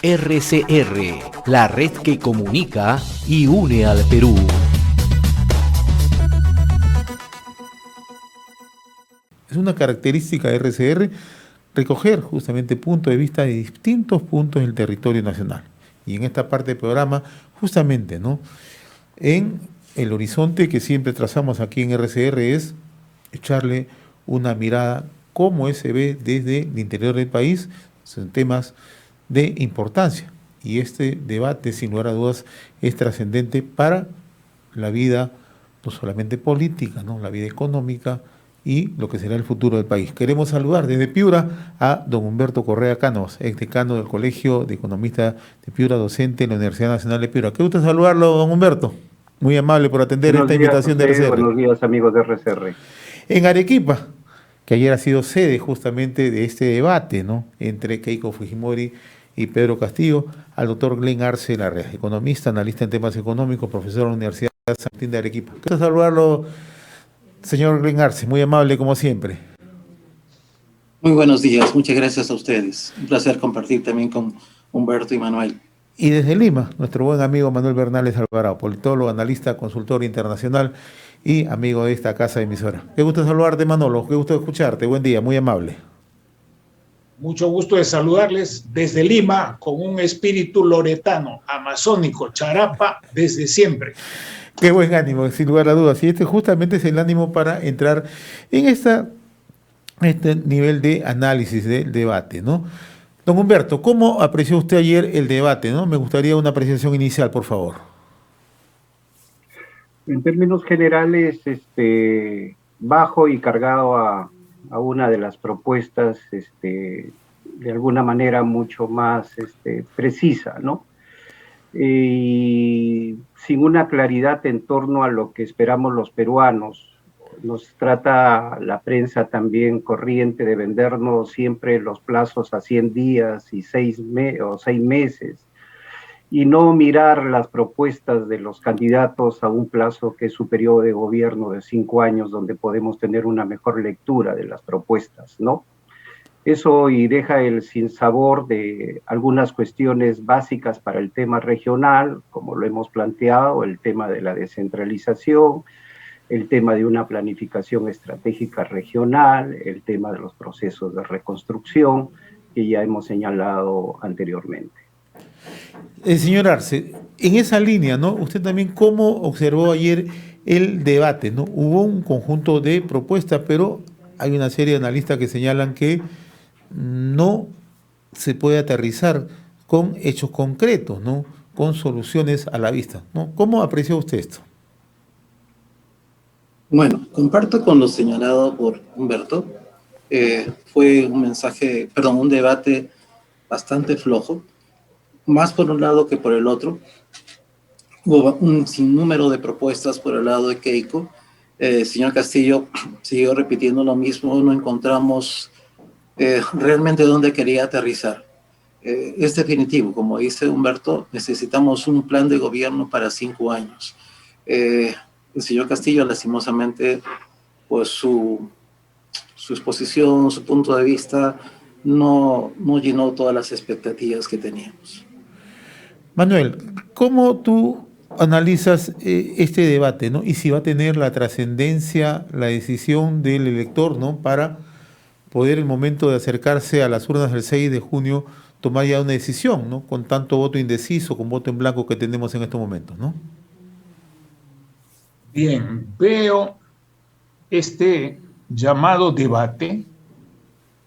RCR, la red que comunica y une al Perú. Es una característica de RCR recoger justamente puntos de vista de distintos puntos del territorio nacional. Y en esta parte del programa, justamente, ¿no?, en el horizonte que siempre trazamos aquí en RCR es echarle una mirada cómo se ve desde el interior del país, son temas de importancia. Y este debate, sin lugar a dudas, es trascendente para la vida, no solamente política, ¿no?, la vida económica y lo que será el futuro del país. Queremos saludar desde Piura a don Humberto Correa Cánovas, exdecano del Colegio de Economistas de Piura, docente en la Universidad Nacional de Piura. Qué gusto saludarlo, don Humberto. Muy amable por atender esta invitación de RCR. Buenos días, amigos de RCR. En Arequipa, que ayer ha sido sede justamente de este debate, ¿no?, entre Keiko Fujimori y Pedro Castillo, al doctor Glenn Arce Larrea, economista, analista en temas económicos, profesor de la Universidad San Martín de Arequipa. Qué gusto saludarlo, señor Glenn Arce, muy amable como siempre. Muy buenos días, muchas gracias a ustedes. Un placer compartir también con Humberto y Manuel. Y desde Lima, nuestro buen amigo Manuel Bernales Alvarado, politólogo, analista, consultor internacional y amigo de esta casa emisora. Qué gusto saludarte, Manolo, qué gusto escucharte, buen día, muy amable. Mucho gusto de saludarles desde Lima con un espíritu loretano, amazónico, charapa, desde siempre. Qué buen ánimo, sin lugar a dudas. Y este justamente es el ánimo para entrar en este nivel de análisis, del debate, ¿no? Don Humberto, ¿cómo apreció usted ayer el debate, ¿no? Me gustaría una apreciación inicial, por favor. En términos generales, bajo y cargado a una de las propuestas, de alguna manera mucho más precisa, ¿no? Y sin una claridad en torno a lo que esperamos los peruanos. Nos trata la prensa también corriente de vendernos siempre los plazos a 100 días y 6 meses, y no mirar las propuestas de los candidatos a un plazo que es su periodo de gobierno de 5 años, donde podemos tener una mejor lectura de las propuestas, ¿no? Eso y deja el sinsabor de algunas cuestiones básicas para el tema regional, como lo hemos planteado, el tema de la descentralización, el tema de una planificación estratégica regional, el tema de los procesos de reconstrucción que ya hemos señalado anteriormente. Señor Arce, en esa línea, ¿no?, usted también cómo observó ayer el debate, ¿no? Hubo un conjunto de propuestas, pero hay una serie de analistas que señalan que no se puede aterrizar con hechos concretos, ¿no?, con soluciones a la vista, ¿no? ¿Cómo apreció usted esto? Bueno, comparto con lo señalado por Humberto. Fue un debate bastante flojo, más por un lado que por el otro. Hubo un sinnúmero de propuestas por el lado de Keiko. Señor Castillo siguió repitiendo lo mismo, no encontramos realmente dónde quería aterrizar. Es definitivo, como dice Humberto, necesitamos un plan de gobierno para 5 años. El señor Castillo, lastimosamente, pues su exposición, su punto de vista, no llenó todas las expectativas que teníamos. Manuel, ¿cómo tú analizas este debate, ¿no?, y si va a tener la trascendencia, la decisión del elector, ¿no?, para poder, el momento de acercarse a las urnas del 6 de junio, tomar ya una decisión, ¿no?, con tanto voto indeciso, con voto en blanco que tenemos en estos momentos, ¿no? Bien, veo este llamado debate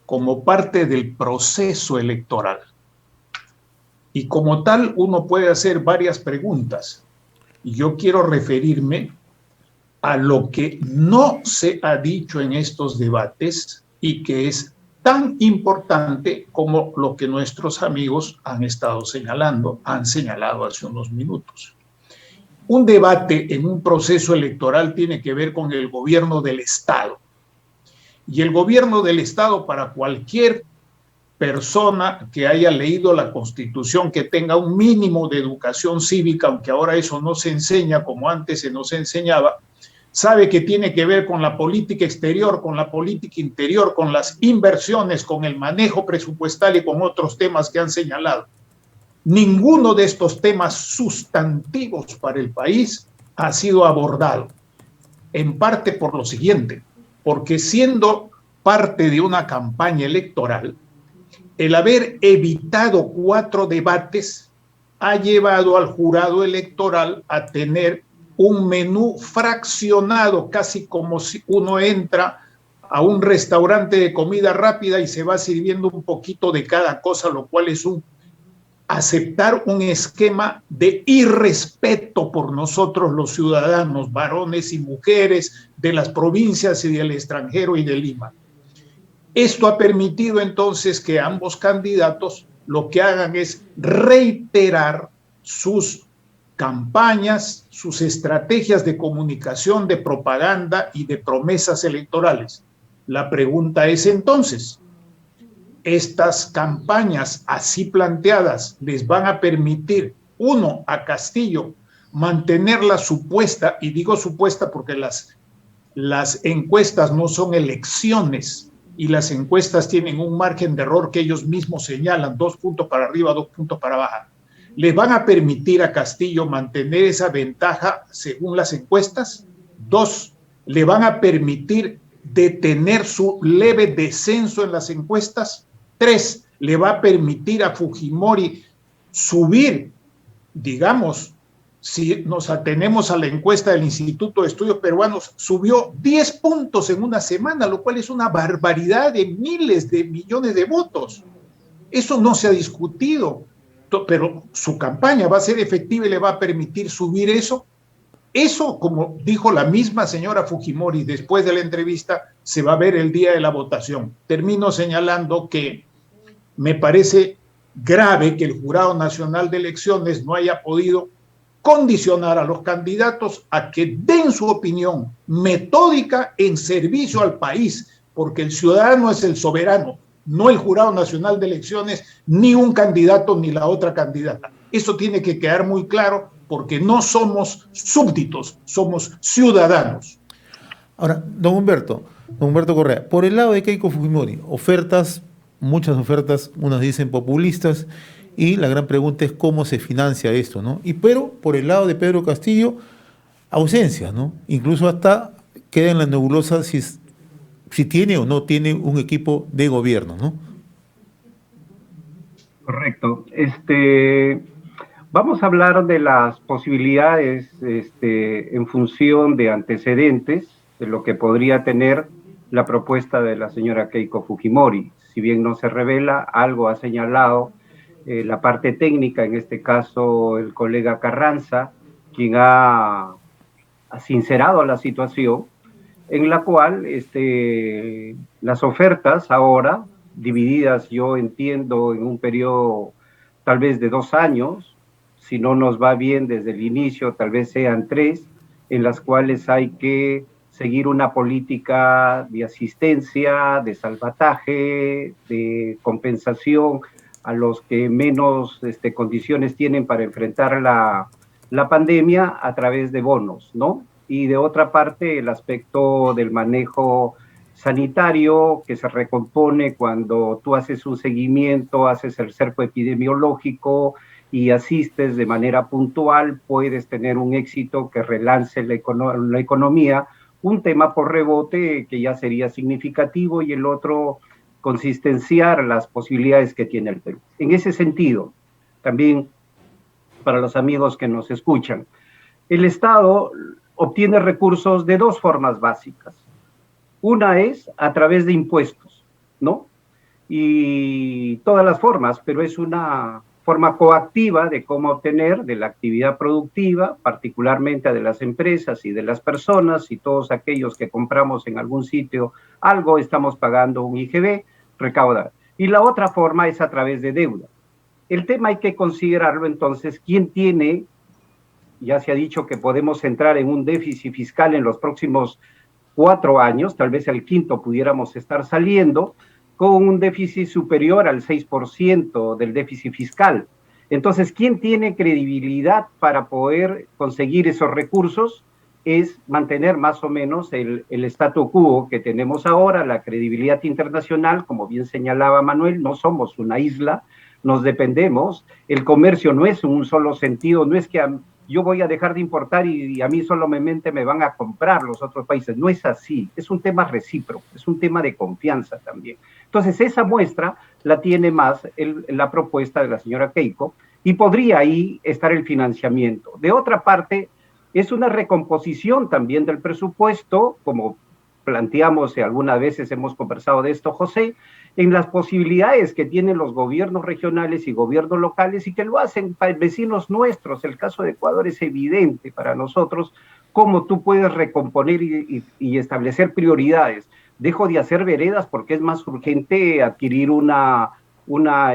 como parte del proceso electoral. Y como tal, uno puede hacer varias preguntas. Y yo quiero referirme a lo que no se ha dicho en estos debates y que es tan importante como lo que nuestros amigos han señalado hace unos minutos. Un debate en un proceso electoral tiene que ver con el gobierno del Estado. Y el gobierno del Estado, para cualquier persona que haya leído la Constitución, que tenga un mínimo de educación cívica, aunque ahora eso no se enseña como antes se nos enseñaba, sabe que tiene que ver con la política exterior, con la política interior, con las inversiones, con el manejo presupuestal y con otros temas que han señalado. ninguno de estos temas sustantivos para el país ha sido abordado. En parte por lo siguiente, porque siendo parte de una campaña electoral, el haber evitado 4 debates ha llevado al jurado electoral a tener un menú fraccionado, casi como si uno entra a un restaurante de comida rápida y se va sirviendo un poquito de cada cosa, lo cual es aceptar un esquema de irrespeto por nosotros los ciudadanos, varones y mujeres de las provincias y del extranjero y de Lima. Esto ha permitido entonces que ambos candidatos lo que hagan es reiterar sus campañas, sus estrategias de comunicación, de propaganda y de promesas electorales. La pregunta es entonces, ¿estas campañas así planteadas les van a permitir, uno, a Castillo mantener la supuesta, y digo supuesta porque las encuestas no son elecciones, y las encuestas tienen un margen de error que ellos mismos señalan, 2 puntos para arriba, 2 puntos para abajo. ¿Le van a permitir a Castillo mantener esa ventaja según las encuestas? 2, ¿le van a permitir detener su leve descenso en las encuestas? 3, ¿le va a permitir a Fujimori subir, digamos, si nos atenemos a la encuesta del Instituto de Estudios Peruanos, subió 10 puntos en una semana, lo cual es una barbaridad de miles de millones de votos? Eso no se ha discutido, pero su campaña va a ser efectiva y le va a permitir subir eso. Eso, como dijo la misma señora Fujimori después de la entrevista, se va a ver el día de la votación. Termino señalando que me parece grave que el Jurado Nacional de Elecciones no haya podido condicionar a los candidatos a que den su opinión metódica en servicio al país, porque el ciudadano es el soberano, no el Jurado Nacional de Elecciones, ni un candidato ni la otra candidata. Eso tiene que quedar muy claro, porque no somos súbditos, somos ciudadanos. Ahora, don Humberto Correa, por el lado de Keiko Fujimori, ofertas, muchas ofertas, unas dicen populistas, y la gran pregunta es cómo se financia esto, ¿no? Pero por el lado de Pedro Castillo, ausencias, ¿no? Incluso hasta queda en la nebulosa si tiene o no tiene un equipo de gobierno, ¿no? Correcto. Vamos a hablar de las posibilidades en función de antecedentes de lo que podría tener la propuesta de la señora Keiko Fujimori. Si bien no se revela, algo ha señalado la parte técnica, en este caso el colega Carranza, quien ha sincerado la situación, en la cual las ofertas ahora, divididas, yo entiendo, en un periodo tal vez de 2 años, si no nos va bien desde el inicio, tal vez sean 3, en las cuales hay que seguir una política de asistencia, de salvataje, de compensación a los que menos condiciones tienen para enfrentar la pandemia a través de bonos, ¿no? Y de otra parte, el aspecto del manejo sanitario que se recompone cuando tú haces un seguimiento, haces el cerco epidemiológico y asistes de manera puntual, puedes tener un éxito que relance la economía, un tema por rebote que ya sería significativo, y el otro consistenciar las posibilidades que tiene el Perú. En ese sentido, también para los amigos que nos escuchan, el Estado obtiene recursos de 2 formas básicas. Una es a través de impuestos, ¿no? Y todas las formas, pero es una forma coactiva de cómo obtener de la actividad productiva, particularmente de las empresas y de las personas, y todos aquellos que compramos en algún sitio algo, estamos pagando un IGB, recaudar. Y la otra forma es a través de deuda. El tema hay que considerarlo entonces, ¿quién tiene? Ya se ha dicho que podemos entrar en un déficit fiscal en los próximos 4 años, tal vez al 5º pudiéramos estar saliendo con un déficit superior al 6% del déficit fiscal. Entonces, ¿quién tiene credibilidad para poder conseguir esos recursos? Es mantener más o menos el statu quo que tenemos ahora, la credibilidad internacional, como bien señalaba Manuel, no somos una isla, nos dependemos, el comercio no es un solo sentido, no es que yo voy a dejar de importar y a mí solamente me van a comprar los otros países, no es así, es un tema recíproco, es un tema de confianza también. Entonces esa muestra la tiene más la propuesta de la señora Keiko y podría ahí estar el financiamiento. De otra parte, es una recomposición también del presupuesto, como planteamos y algunas veces hemos conversado de esto, José, en las posibilidades que tienen los gobiernos regionales y gobiernos locales y que lo hacen para vecinos nuestros. El caso de Ecuador es evidente para nosotros, cómo tú puedes recomponer y establecer prioridades. Dejo de hacer veredas porque es más urgente adquirir una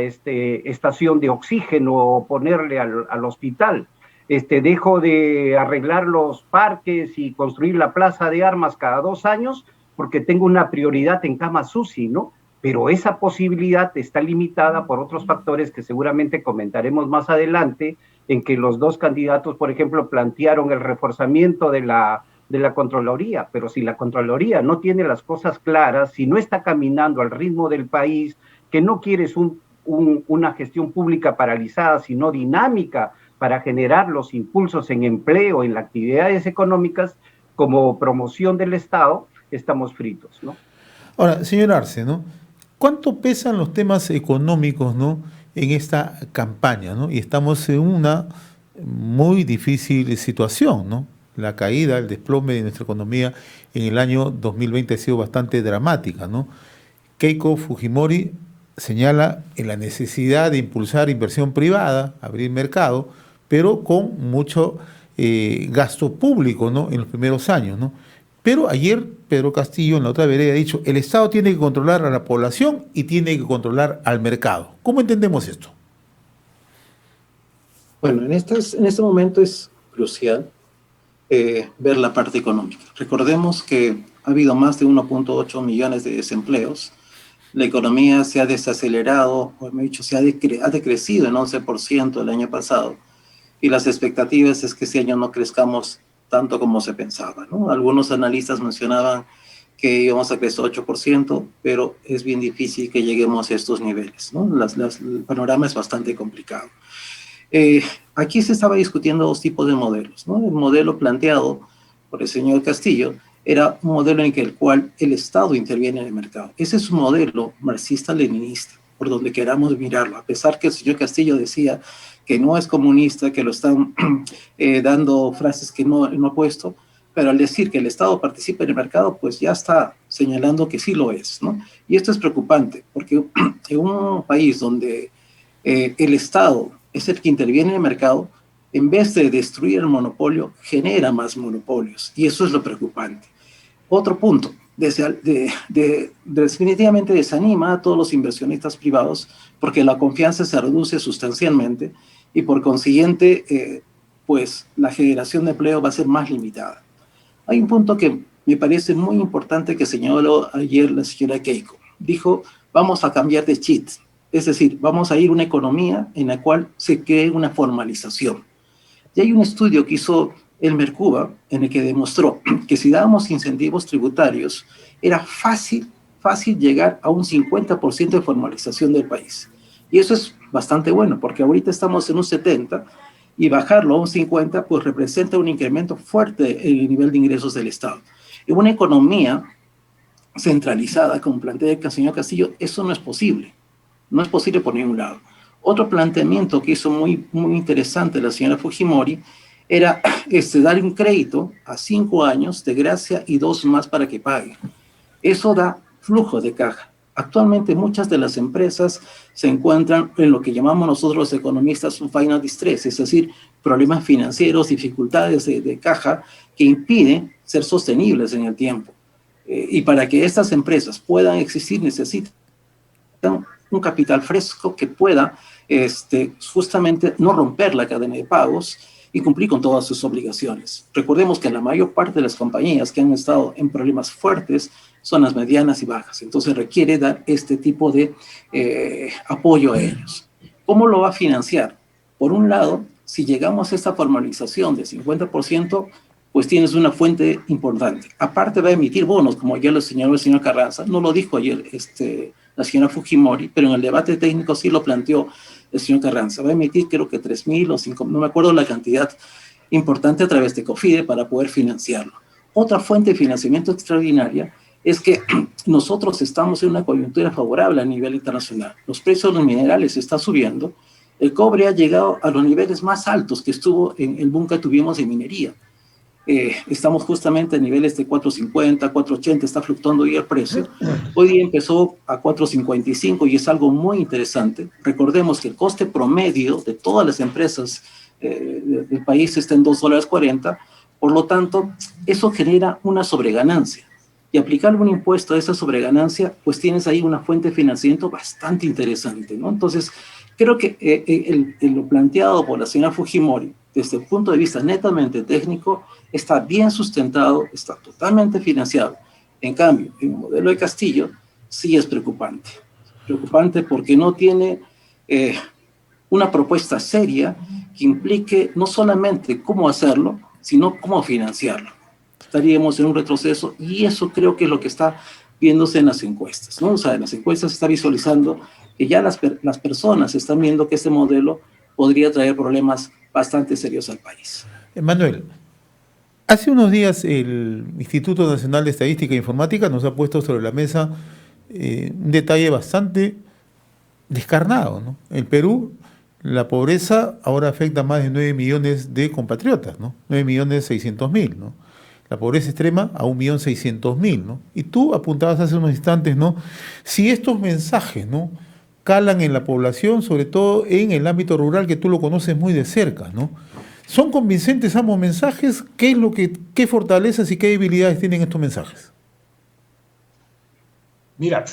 estación de oxígeno o ponerle al hospital. Dejo de arreglar los parques y construir la plaza de armas cada 2 años porque tengo una prioridad en camas UCI, ¿no? Pero esa posibilidad está limitada por otros factores que seguramente comentaremos más adelante, en que los dos candidatos, por ejemplo, plantearon el reforzamiento de la Contraloría, pero si la Contraloría no tiene las cosas claras, si no está caminando al ritmo del país, que no quieres una gestión pública paralizada, sino dinámica, para generar los impulsos en empleo, en las actividades económicas, como promoción del Estado, estamos fritos, ¿no? Ahora, señor Arce, ¿no? ¿Cuánto pesan los temas económicos, ¿no?, en esta campaña, ¿no? Y estamos en una muy difícil situación, ¿no? La caída, el desplome de nuestra economía en el año 2020 ha sido bastante dramática, ¿no? Keiko Fujimori señala en la necesidad de impulsar inversión privada, abrir mercado, pero con mucho gasto público, ¿no?, en los primeros años, ¿no? Pero ayer Pedro Castillo en la otra vereda ha dicho, el Estado tiene que controlar a la población y tiene que controlar al mercado. ¿Cómo entendemos esto? Bueno, en este momento es crucial ver la parte económica. Recordemos que ha habido más de 1.8 millones de desempleos. La economía se ha desacelerado, o mejor dicho, ha decrecido en 11% el año pasado. Y las expectativas es que este año no crezcamos tanto como se pensaba, ¿no? Algunos analistas mencionaban que íbamos a crecer 8%, pero es bien difícil que lleguemos a estos niveles, ¿no? El panorama es bastante complicado. Aquí se estaba discutiendo dos tipos de modelos, ¿no? El modelo planteado por el señor Castillo era un modelo en el cual el Estado interviene en el mercado. Ese es un modelo marxista-leninista, por donde queramos mirarlo, a pesar que el señor Castillo decía que no es comunista, que lo están dando frases que no ha puesto, pero al decir que el Estado participa en el mercado, pues ya está señalando que sí lo es, ¿no? Y esto es preocupante, porque en un país donde el Estado es el que interviene en el mercado, en vez de destruir el monopolio, genera más monopolios, y eso es lo preocupante. Otro punto, definitivamente desanima a todos los inversionistas privados porque la confianza se reduce sustancialmente y por consiguiente, pues la generación de empleo va a ser más limitada. Hay un punto que me parece muy importante que señaló ayer la señora Keiko. Dijo, vamos a cambiar de chip, es decir, vamos a ir a una economía en la cual se cree una formalización. Y hay un estudio que hizo el Mercuba, en el que demostró que si dábamos incentivos tributarios, era fácil llegar a un 50% de formalización del país. Y eso es bastante bueno, porque ahorita estamos en un 70%, y bajarlo a un 50%, pues representa un incremento fuerte en el nivel de ingresos del Estado. En una economía centralizada, como plantea el señor Castillo, eso no es posible. No es posible por ningún lado. Otro planteamiento que hizo muy interesante la señora Fujimori era dar un crédito a 5 años de gracia y 2 más para que pague. Eso da flujo de caja. Actualmente muchas de las empresas se encuentran en lo que llamamos nosotros los economistas un final distress, es decir, problemas financieros, dificultades de caja que impiden ser sostenibles en el tiempo. Y para que estas empresas puedan existir necesitan un capital fresco que pueda justamente no romper la cadena de pagos y cumplir con todas sus obligaciones. Recordemos que la mayor parte de las compañías que han estado en problemas fuertes son las medianas y bajas, entonces requiere dar este tipo de apoyo a ellos. ¿Cómo lo va a financiar? Por un lado, si llegamos a esta formalización de 50%, pues tienes una fuente importante. Aparte va a emitir bonos, como ya lo señaló el señor Carranza, no lo dijo ayer la señora Fujimori, pero en el debate técnico sí lo planteó, el señor Carranza. Va a emitir creo que 3.000 o 5.000, no me acuerdo la cantidad importante a través de COFIDE para poder financiarlo. Otra fuente de financiamiento extraordinaria es que nosotros estamos en una coyuntura favorable a nivel internacional. Los precios de los minerales están subiendo. El cobre ha llegado a los niveles más altos que estuvo en el boom que tuvimos de minería. Estamos justamente a niveles de 4.50, 4.80, está fluctuando hoy el precio. Hoy día empezó a 4.55 y es algo muy interesante. Recordemos que el coste promedio de todas las empresas del país está en $2.40, por lo tanto, eso genera una sobreganancia. Y aplicarle un impuesto a esa sobreganancia, pues tienes ahí una fuente de financiamiento bastante interesante, ¿no? Entonces, creo que lo planteado por la señora Fujimori, desde el punto de vista netamente técnico, está bien sustentado, está totalmente financiado. En cambio, el modelo de Castillo sí es preocupante. Preocupante porque no tiene una propuesta seria que implique no solamente cómo hacerlo, sino cómo financiarlo. Estaríamos en un retroceso y eso creo que es lo que está viéndose en las encuestas, ¿no? O sea, en las encuestas se está visualizando que ya las personas están viendo que este modelo podría traer problemas bastante serios al país. Manuel, hace unos días el Instituto Nacional de Estadística e Informática nos ha puesto sobre la mesa un detalle bastante descarnado, ¿no? En Perú, la pobreza ahora afecta a más de 9 millones de compatriotas, ¿no? 9.600.000, ¿no? La pobreza extrema a 1.600.000, ¿no? Y tú apuntabas hace unos instantes, ¿no? Si estos mensajes, ¿no?, calan en la población, sobre todo en el ámbito rural, que tú lo conoces muy de cerca, ¿no? ¿Son convincentes ambos mensajes? ¿Qué fortalezas y qué debilidades tienen estos mensajes? Mira,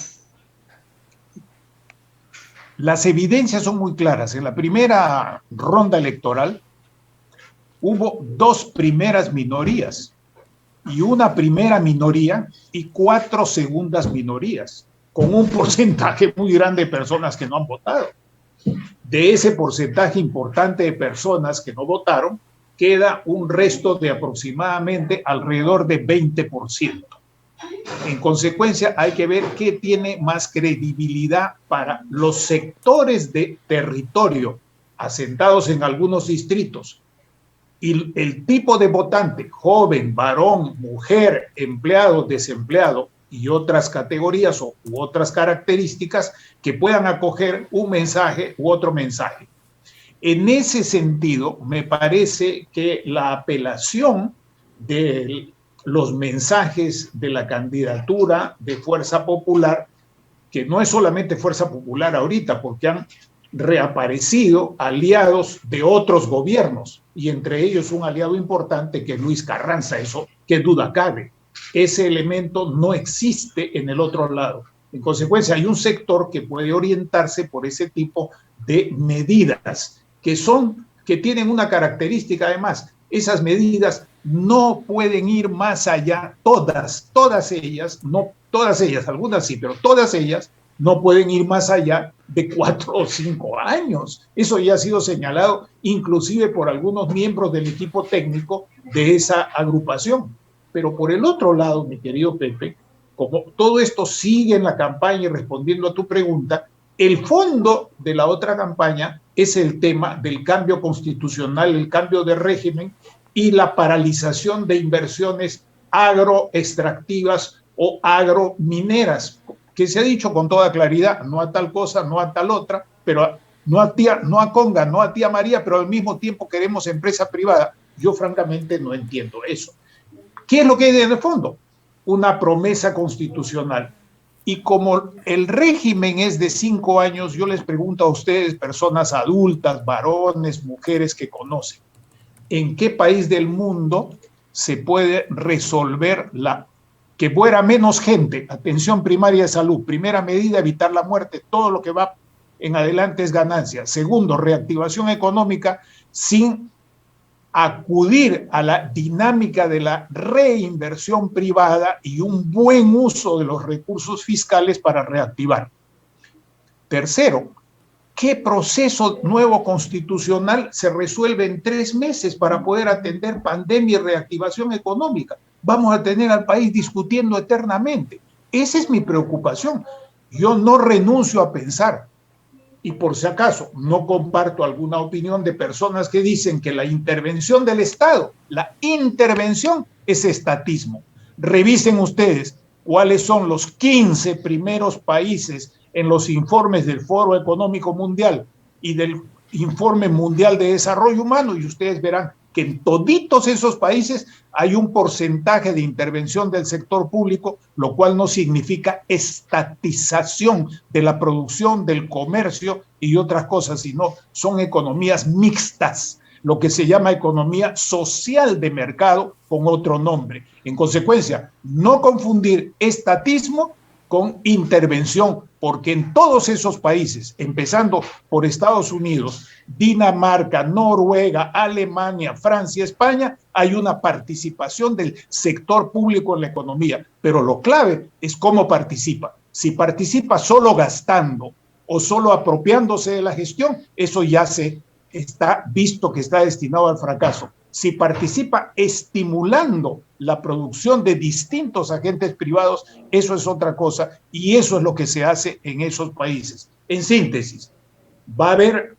las evidencias son muy claras. En la primera ronda electoral hubo 2 primeras minorías y una primera minoría y 4 segundas minorías, con un porcentaje muy grande de personas que no han votado. De ese porcentaje importante de personas que no votaron, queda un resto de aproximadamente alrededor de 20%. En consecuencia, hay que ver qué tiene más credibilidad para los sectores de territorio asentados en algunos distritos. Y el tipo de votante, joven, varón, mujer, empleado, desempleado, y otras categorías u otras características que puedan acoger un mensaje u otro mensaje. En ese sentido, me parece que la apelación de los mensajes de la candidatura de Fuerza Popular, que no es solamente Fuerza Popular ahorita, porque han reaparecido aliados de otros gobiernos, y entre ellos un aliado importante que es Luis Carranza, eso qué duda cabe. Ese elemento no existe en el otro lado. En consecuencia, hay un sector que puede orientarse por ese tipo de medidas que tienen una característica además. Esas medidas no pueden ir más allá, todas ellas, no todas ellas, algunas sí, pero todas ellas no pueden ir más allá de 4 o 5 años. Eso ya ha sido señalado inclusive por algunos miembros del equipo técnico de esa agrupación. Pero por el otro lado, mi querido Pepe, como todo esto sigue en la campaña y respondiendo a tu pregunta, el fondo de la otra campaña es el tema del cambio constitucional, el cambio de régimen y la paralización de inversiones agroextractivas o agromineras, que se ha dicho con toda claridad, no a tal cosa, no a tal otra, pero no a Conga, no a tía María, pero al mismo tiempo queremos empresa privada. Yo francamente no entiendo eso. ¿Qué es lo que hay en el fondo? Una promesa constitucional. Y como el régimen es de 5 años, yo les pregunto a ustedes, personas adultas, varones, mujeres que conocen, ¿en qué país del mundo se puede resolver que muera menos gente? Atención primaria de salud. Primera medida, evitar la muerte. Todo lo que va en adelante es ganancia. Segundo, reactivación económica sin acudir a la dinámica de la reinversión privada y un buen uso de los recursos fiscales para reactivar. Tercero, ¿qué proceso nuevo constitucional se resuelve en 3 meses para poder atender pandemia y reactivación económica? Vamos a tener al país discutiendo eternamente. Esa es mi preocupación. Yo no renuncio a pensar Y por si acaso, no comparto alguna opinión de personas que dicen que la intervención del Estado, la intervención es estatismo. Revisen ustedes cuáles son los 15 primeros países en los informes del Foro Económico Mundial y del Informe Mundial de Desarrollo Humano, y ustedes verán que en toditos esos países hay un porcentaje de intervención del sector público, lo cual no significa estatización de la producción, del comercio y otras cosas, sino son economías mixtas, lo que se llama economía social de mercado con otro nombre. En consecuencia, no confundir estatismo con intervención, porque en todos esos países, empezando por Estados Unidos, Dinamarca, Noruega, Alemania, Francia, España, hay una participación del sector público en la economía, pero lo clave es cómo participa. Si participa solo gastando o solo apropiándose de la gestión, eso ya se está visto que está destinado al fracaso. Si participa estimulando la producción de distintos agentes privados, eso es otra cosa, y eso es lo que se hace en esos países. En síntesis, va a haber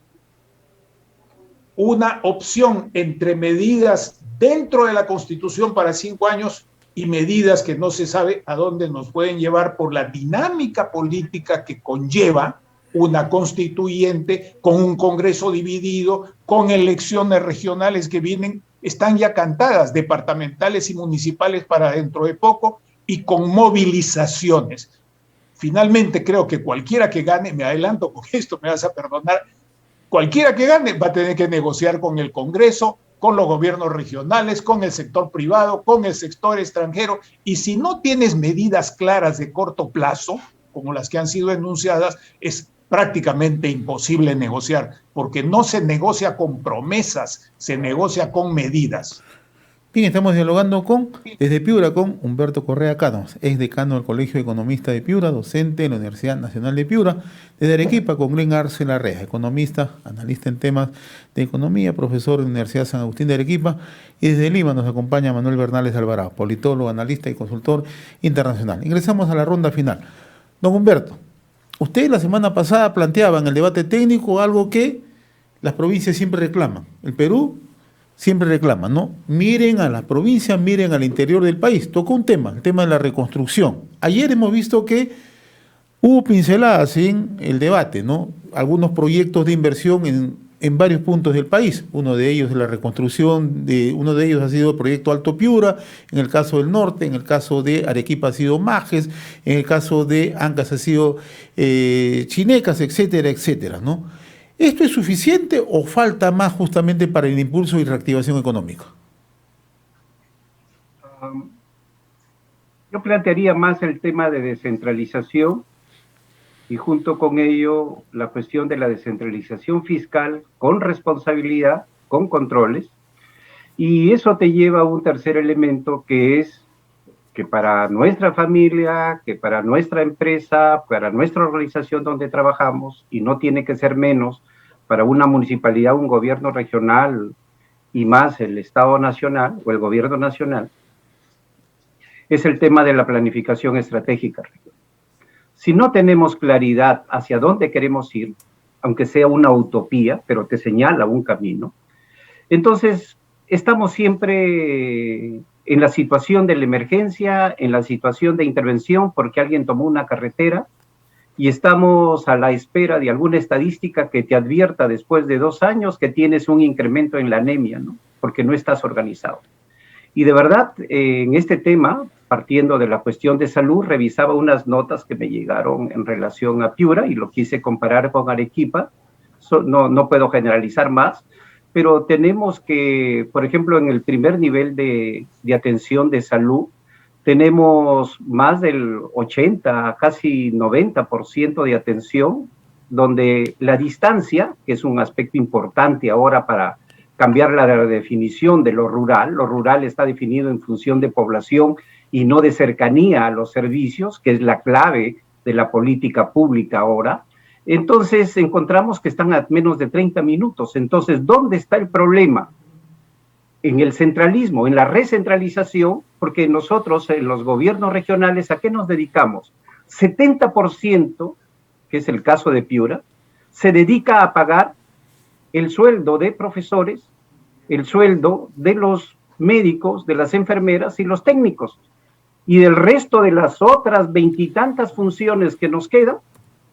una opción entre medidas dentro de la Constitución para 5 años y medidas que no se sabe a dónde nos pueden llevar por la dinámica política que conlleva una constituyente, con un Congreso dividido, con elecciones regionales que vienen, están ya cantadas, departamentales y municipales para dentro de poco, y con movilizaciones. Finalmente creo que cualquiera que gane, me adelanto con esto, me vas a perdonar, cualquiera que gane va a tener que negociar con el Congreso, con los gobiernos regionales, con el sector privado, con el sector extranjero, y si no tienes medidas claras de corto plazo, como las que han sido enunciadas, es prácticamente imposible negociar, porque no se negocia con promesas, se negocia con medidas. Bien, estamos dialogando desde Piura con Humberto Correa Cánovas, ex decano del Colegio de Economistas de Piura, docente en la Universidad Nacional de Piura, desde Arequipa con Glenn Arce Larrea, economista, analista en temas de economía, profesor de la Universidad San Agustín de Arequipa, y desde Lima nos acompaña Manuel Bernales Alvarado, politólogo, analista y consultor internacional. Ingresamos a la ronda final. Don Humberto, usted la semana pasada planteaba en el debate técnico algo que las provincias siempre reclaman. El Perú siempre reclama, ¿no? Miren a las provincias, miren al interior del país. Tocó un tema, el tema de la reconstrucción. Ayer hemos visto que hubo pinceladas en el debate, ¿no? Algunos proyectos de inversión en varios puntos del país. Uno de ellos es la reconstrucción, uno de ellos ha sido el proyecto Alto Piura, en el caso del norte, en el caso de Arequipa ha sido Majes, en el caso de Ancash ha sido Chinecas, etcétera, etcétera, ¿no? ¿Esto es suficiente o falta más justamente para el impulso y reactivación económica? Yo plantearía más el tema de descentralización y junto con ello la cuestión de la descentralización fiscal con responsabilidad, con controles, y eso te lleva a un tercer elemento que es que para nuestra familia, que para nuestra empresa, para nuestra organización donde trabajamos, y no tiene que ser menos para una municipalidad, un gobierno regional y más el Estado nacional o el gobierno nacional, es el tema de la planificación estratégica. Si no tenemos claridad hacia dónde queremos ir, aunque sea una utopía, pero te señala un camino, entonces estamos siempre en la situación de la emergencia, en la situación de intervención porque alguien tomó una carretera y estamos a la espera de alguna estadística que te advierta después de 2 años que tienes un incremento en la anemia, ¿no? Porque no estás organizado. Y de verdad, en este tema, partiendo de la cuestión de salud, revisaba unas notas que me llegaron en relación a Piura y lo quise comparar con Arequipa. No puedo generalizar más, pero tenemos que, por ejemplo, en el primer nivel de atención de salud, tenemos más del 80, casi 90% de atención, donde la distancia, que es un aspecto importante ahora para cambiar la definición de lo rural está definido en función de población y no de cercanía a los servicios, que es la clave de la política pública ahora. Entonces encontramos que están a menos de 30 minutos. Entonces, ¿dónde está el problema? En el centralismo, en la recentralización, porque nosotros en los gobiernos regionales, ¿a qué nos dedicamos? 70%, que es el caso de Piura, se dedica a pagar el sueldo de profesores, el sueldo de los médicos, de las enfermeras y los técnicos. Y del resto de las otras 20 y tantas funciones que nos quedan,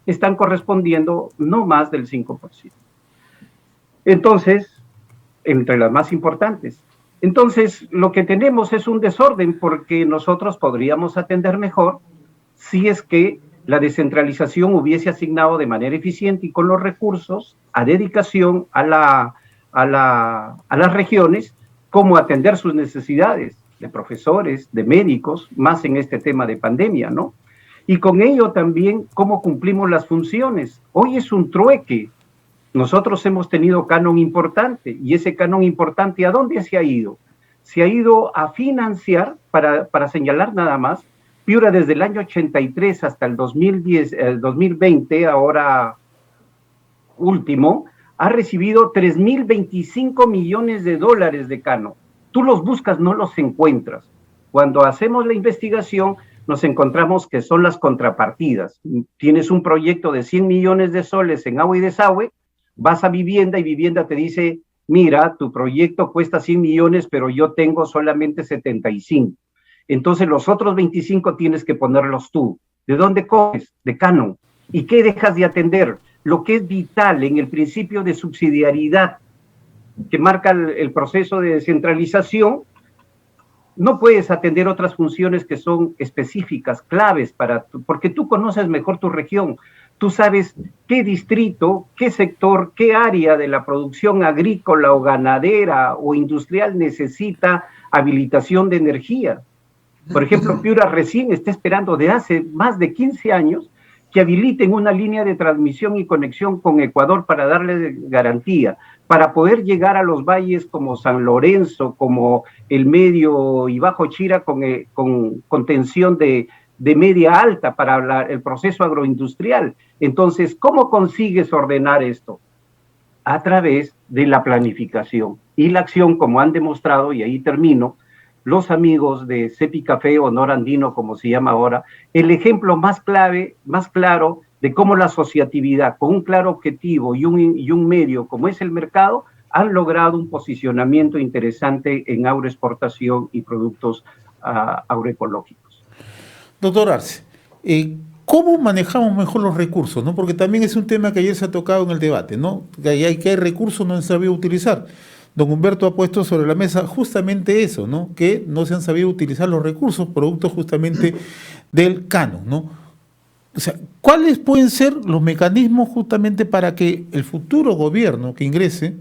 están correspondiendo no más del 5%. Entonces, entre las más importantes. Entonces, lo que tenemos es un desorden porque nosotros podríamos atender mejor si es que la descentralización hubiese asignado de manera eficiente y con los recursos a dedicación a las regiones, cómo atender sus necesidades de profesores, de médicos, más en este tema de pandemia, ¿no? Y con ello también cómo cumplimos las funciones. Hoy es un trueque. Nosotros hemos tenido canon importante, y ese canon importante, ¿a dónde se ha ido? Se ha ido a financiar, para señalar nada más, Piura desde el año 83 hasta el 2010, el 2020, ahora último, ha recibido 3.025 millones de dólares de canon. Tú los buscas, no los encuentras. Cuando hacemos la investigación, nos encontramos que son las contrapartidas. Tienes un proyecto de 100 millones de soles en agua y desagüe, vas a vivienda y vivienda te dice, mira, tu proyecto cuesta 100 millones, pero yo tengo solamente 75. Entonces los otros 25 tienes que ponerlos tú. ¿De dónde coges? De canon. ¿Y qué dejas de atender? Lo que es vital en el principio de subsidiariedad que marca el proceso de descentralización, no puedes atender otras funciones que son específicas, claves porque tú conoces mejor tu región. Tú sabes qué distrito, qué sector, qué área de la producción agrícola o ganadera o industrial necesita habilitación de energía. Por ejemplo, Piura recién está esperando de hace más de 15 años que habiliten una línea de transmisión y conexión con Ecuador para darle garantía, para poder llegar a los valles como San Lorenzo, como el Medio y Bajo Chira con tensión de media alta para el proceso agroindustrial. Entonces, ¿cómo consigues ordenar esto? A través de la planificación y la acción, como han demostrado, y ahí termino, los amigos de CEPI Café o Norandino, como se llama ahora, el ejemplo más claro de cómo la asociatividad, con un claro objetivo y un medio como es el mercado, han logrado un posicionamiento interesante en agroexportación y productos agroecológicos. Doctor Arce, ¿cómo manejamos mejor los recursos? ¿No? Porque también es un tema que ayer se ha tocado en el debate, ¿no? Que hay recursos no se han sabido utilizar. Don Humberto ha puesto sobre la mesa justamente eso, ¿no? Que no se han sabido utilizar los recursos, producto justamente del canon, ¿no? O sea, ¿cuáles pueden ser los mecanismos justamente para que el futuro gobierno que ingrese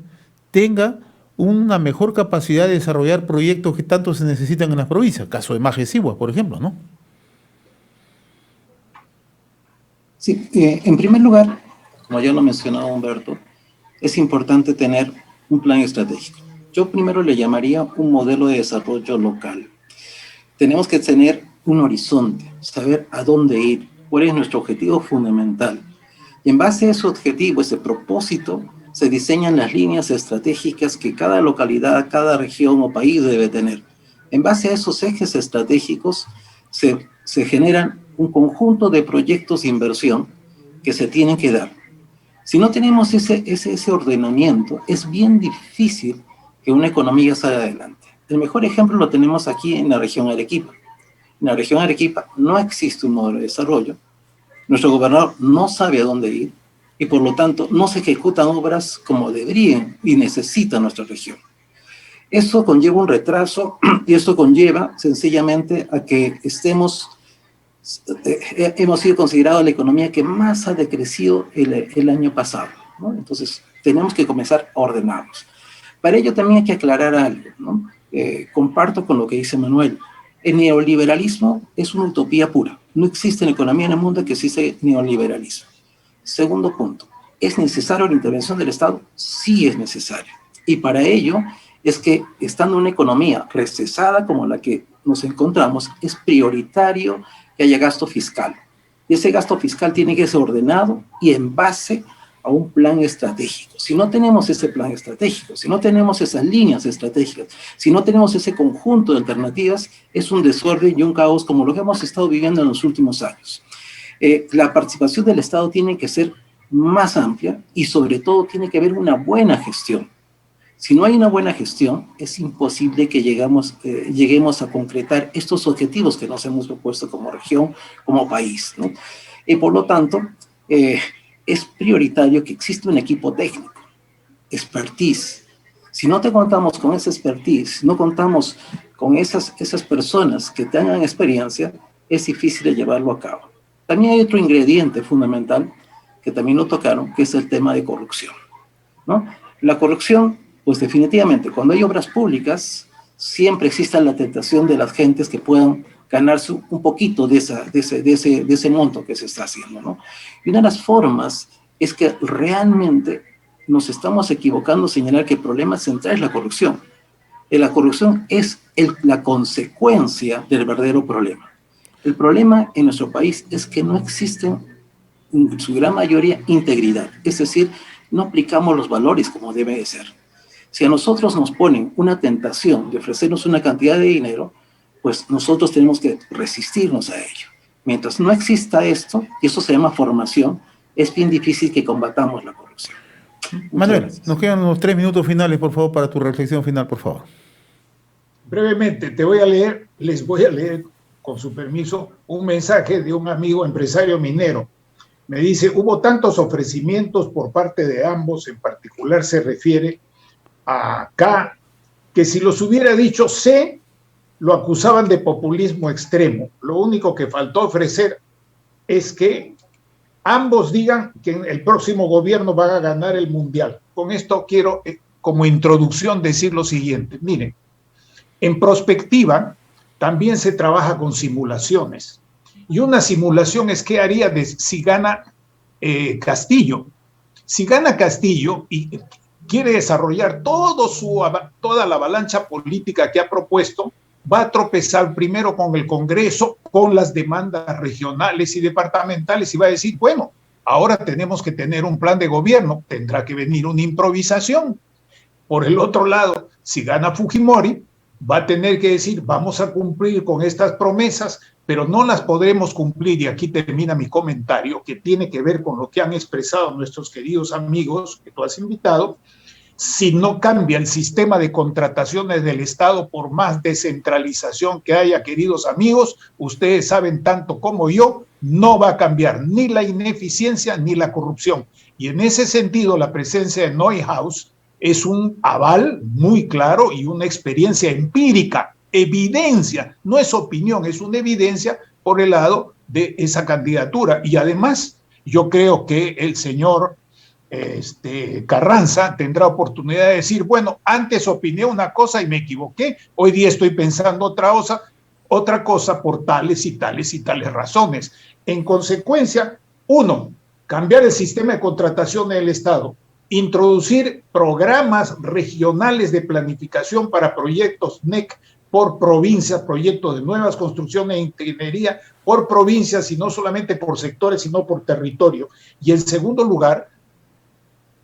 tenga una mejor capacidad de desarrollar proyectos que tanto se necesitan en las provincias? Caso de Maje Sigua, por ejemplo, ¿no? Sí, en primer lugar, como ya lo mencionaba Humberto, es importante tener un plan estratégico. Yo primero le llamaría un modelo de desarrollo local. Tenemos que tener un horizonte, saber a dónde ir, cuál es nuestro objetivo fundamental. Y en base a ese objetivo, ese propósito, se diseñan las líneas estratégicas que cada localidad, cada región o país debe tener. En base a esos ejes estratégicos, se generan un conjunto de proyectos de inversión que se tienen que dar. Si no tenemos ese ordenamiento, es bien difícil que una economía salga adelante. El mejor ejemplo lo tenemos aquí en la región Arequipa. En la región Arequipa no existe un modelo de desarrollo, nuestro gobernador no sabe a dónde ir y por lo tanto no se ejecutan obras como deberían y necesita nuestra región. Eso conlleva un retraso y esto conlleva sencillamente a que hemos sido considerados la economía que más ha decrecido el año pasado, ¿no? Entonces, tenemos que comenzar a ordenarnos. Para ello también hay que aclarar algo, ¿no? Comparto con lo que dice Manuel. El neoliberalismo es una utopía pura. No existe en economía en el mundo que existe neoliberalismo. Segundo punto, ¿es necesaria la intervención del Estado? Sí es necesaria. Y para ello es que, estando en una economía recesada como la que nos encontramos, es prioritario que haya gasto fiscal. Y ese gasto fiscal tiene que ser ordenado y en base a un plan estratégico. Si no tenemos ese plan estratégico, si no tenemos esas líneas estratégicas, si no tenemos ese conjunto de alternativas, es un desorden y un caos como lo que hemos estado viviendo en los últimos años. La participación del Estado tiene que ser más amplia y sobre todo tiene que haber una buena gestión. Si no hay una buena gestión, es imposible que lleguemos a concretar estos objetivos que nos hemos propuesto como región, como país, ¿no? Y por lo tanto, es prioritario que exista un equipo técnico, expertise. Si no te contamos con esa expertise, no contamos con esas personas que tengan experiencia, es difícil de llevarlo a cabo. También hay otro ingrediente fundamental que también lo tocaron, que es el tema de corrupción, ¿no? La corrupción, pues definitivamente, cuando hay obras públicas, siempre existe la tentación de las gentes que puedan ganarse un poquito de ese monto que se está haciendo, ¿no? Y una de las formas es que realmente nos estamos equivocando señalar que el problema central es la corrupción. La corrupción es la consecuencia del verdadero problema. El problema en nuestro país es que no existe, en su gran mayoría, integridad. Es decir, no aplicamos los valores como debe de ser. Si a nosotros nos ponen una tentación de ofrecernos una cantidad de dinero, pues nosotros tenemos que resistirnos a ello. Mientras no exista esto, y eso se llama formación, es bien difícil que combatamos la corrupción. Manuel, nos quedan unos 3 minutos finales, por favor, para tu reflexión final, por favor. Brevemente, les voy a leer, con su permiso, un mensaje de un amigo empresario minero. Me dice, hubo tantos ofrecimientos por parte de ambos, en particular se refiere a K, que si los hubiera dicho C, lo acusaban de populismo extremo. Lo único que faltó ofrecer es que ambos digan que el próximo gobierno va a ganar el mundial. Con esto quiero, como introducción, decir lo siguiente. Miren, en prospectiva también se trabaja con simulaciones. Y una simulación es qué haría si gana Castillo. Si gana Castillo y quiere desarrollar toda la avalancha política que ha propuesto, va a tropezar primero con el Congreso, con las demandas regionales y departamentales y va a decir, bueno, ahora tenemos que tener un plan de gobierno, tendrá que venir una improvisación. Por el otro lado, si gana Fujimori, va a tener que decir, vamos a cumplir con estas promesas, pero no las podremos cumplir, y aquí termina mi comentario, que tiene que ver con lo que han expresado nuestros queridos amigos que tú has invitado. Si no cambia el sistema de contrataciones del Estado, por más descentralización que haya, queridos amigos, ustedes saben tanto como yo, no va a cambiar ni la ineficiencia ni la corrupción. Y en ese sentido, la presencia de Neuhaus es un aval muy claro y una experiencia empírica, evidencia, no es opinión, es una evidencia por el lado de esa candidatura. Y además, yo creo que el señor Carranza tendrá oportunidad de decir, bueno, antes opiné una cosa y me equivoqué, hoy día estoy pensando otra cosa por tales y tales y tales razones. En consecuencia, uno, cambiar el sistema de contratación del Estado, introducir programas regionales de planificación para proyectos NEC por provincias, proyectos de nuevas construcciones e ingeniería por provincias y no solamente por sectores, sino por territorio. Y en segundo lugar,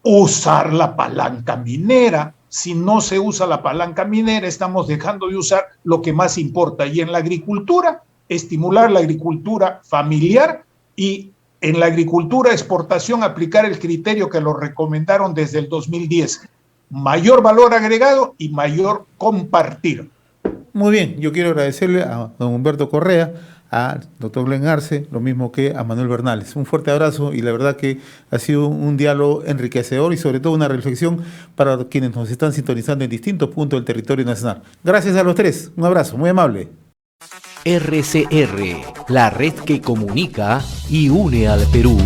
usar la palanca minera. Si no se usa la palanca minera, estamos dejando de usar lo que más importa. Y en la agricultura, estimular la agricultura familiar y en la agricultura exportación aplicar el criterio que lo recomendaron desde el 2010. Mayor valor agregado y mayor compartir. Muy bien, yo quiero agradecerle a don Humberto Correa, a doctor Glenn Arce, lo mismo que a Manuel Bernales. Un fuerte abrazo y la verdad que ha sido un diálogo enriquecedor y sobre todo una reflexión para quienes nos están sintonizando en distintos puntos del territorio nacional. Gracias a los tres, un abrazo, muy amable. RCR, la red que comunica y une al Perú.